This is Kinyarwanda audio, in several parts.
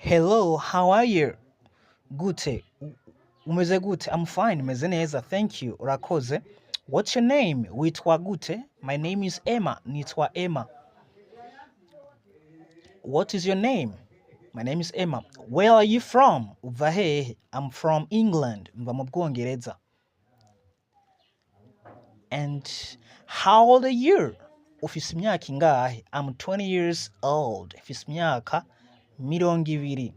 Hello, how are you? Gute. Umeze gute? I'm fine. Meze neza. Thank you. Urakoze. What's your name? Witwa gute? My name is Emma. Nitwa Emma. What is your name? My name is Emma. Where are you from? Uva hehe? I'm from England. Mva mu Bwongereza. And how old are you? Ufise imyaka ingahe? I'm 20 years old. Ufise imyaka mirongo ibiri.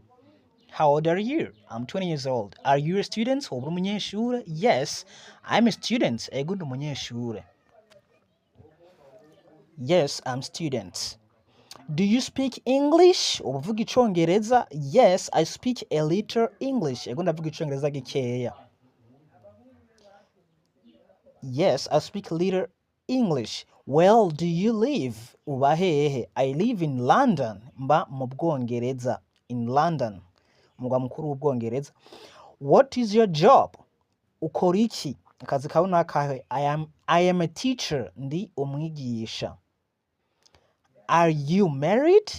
How old are you? I'm 20 years old. Are you a student? Wowe uri umunyeshure? Yes, I'm a student. Ego ndi umunyeshure. Yes, I'm student. Do you speak English? Uvuga icongereza? Yes, I speak a little English. Ego ndavuga icongereza gikeya. Yes, I speak a little English. Well, do you live? Uba hehe? I live in London. Mba mu Bwongereza. In London. Mugwa mukuru w'Ubwongereza. What is your job? Ukora iki? Akazi kawe ni akahe? I am a teacher. Ndi umwigisha. Are you married?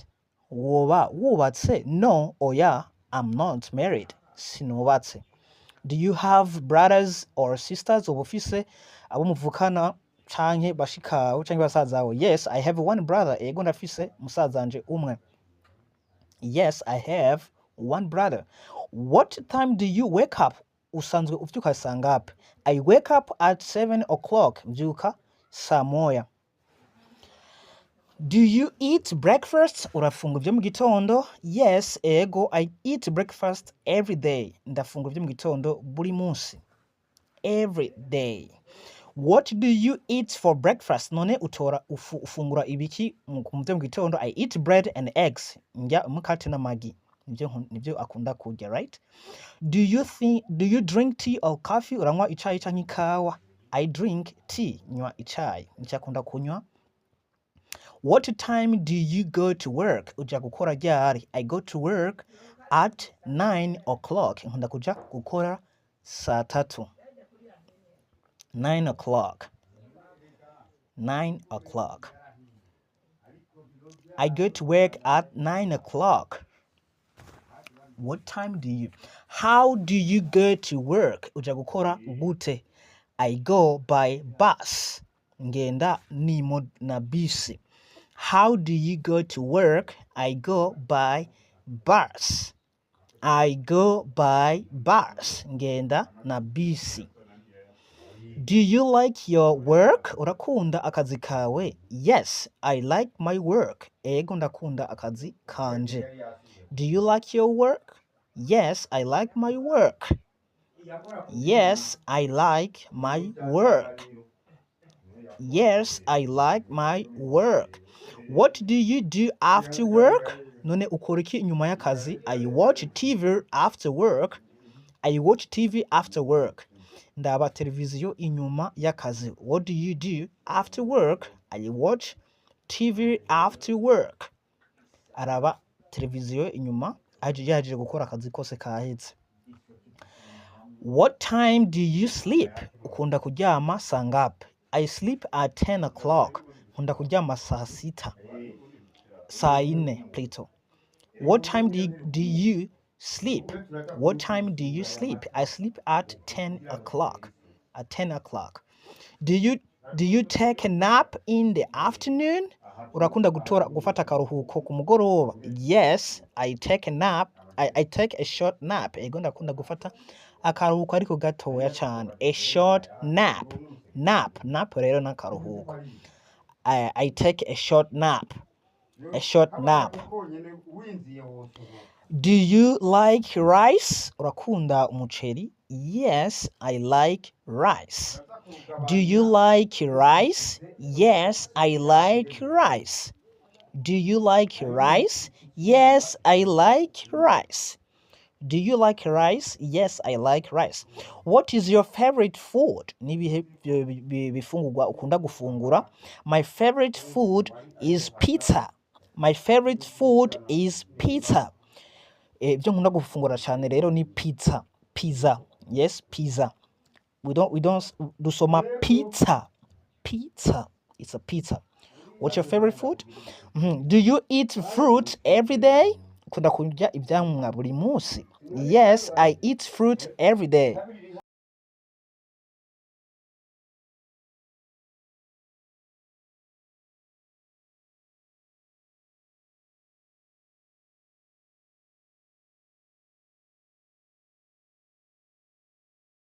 Woba wubatse? No, oya, I'm not married. Sinubatse. Do you have brothers or sisters? Uba ufise abo muvukana canke bashikawe canke basazawe? Yes, I have one brother. Ego ndafise musazanje umwe. Yes, I have one brother. What time do you wake up? Usanzwe uvyuka saa ngapi? I wake up at 7 o'clock. Mvyuka saa moya. Do you eat breakfast? Urafungura ivyo mu gitondo? Yes, ego, I eat breakfast every day. Ndafungura ivyo mu gitondo buri munsi. Every day. What do you eat for breakfast? None ufungura ibiki mu gitondo? I eat bread and eggs. Ndya umukate n'amagi. Nivyo akunda kurya, right? Do you drink tea or coffee? Uranywa icayi canke ikawa? I drink tea. Nywa icayi. Nico akunda kunywa. What time do you go to work? Uja gukora ryari? I go to work at 9 o'clock. Nkunda kuja gukora saa tatu. 9 o'clock. 9 o'clock. I go to work at 9 o'clock. What time do you? How do you go to work? Uja gukora gute? I go by bus. Ngenda na bisi. How do you go to work? I go by bus. I go by bus. Ngenda na bisi. Do you like your work? Urakunda akazi kawe? Yes, I like my work. Ego ndakunda akazi kanje. Do you like your work? Yes, I like my work. Yes, I like my work. Yes, I like my work. What do you do after work? None ukora iki nyuma y'akazi? I watch TV after work. I watch TV after work. Ndaba televiziyo inyuma y'akazi. What do you do after work? I watch TV after work. Araba televiziyo inyuma yaje gukora akazi kose kahetse. What time do you sleep? Ukunda kuryama saa ngapi? I sleep at 10 o'clock. Ukunda kuryama saa sita. Saa ine, Plato. What time do you sleep? What time do you sleep? I sleep at 10 o'clock. At 10 o'clock. Do you take a nap in the afternoon? Urakunda gufata karuhuko ku mugoroba? Yes, I take a nap. I take a short nap. Ego ndakunda gufata akaruhuko ariko gatoya cyane. A short nap. Nap rero na karuhuko. I take a short nap. A short nap. Do you like rice? Urakunda umuceri? Yes, I like rice. Do you like rice? Yes, I like rice. Do you like rice? Yes, I like rice. Do you like rice? Yes, I like rice. What is your favorite food? Nibihe bifungurwa ukunda gufungura? My favorite food is pizza. My favorite food is pizza. Ibyo nkunda gufungura cyane rero ni pizza. Pizza. Yes, pizza. We don't dusoma pizza. Pizza. It's a pizza. What's your favorite food? Do you eat fruit every day? ukunda kurya ivyamwa buri munsi? Yes, I eat fruit every day.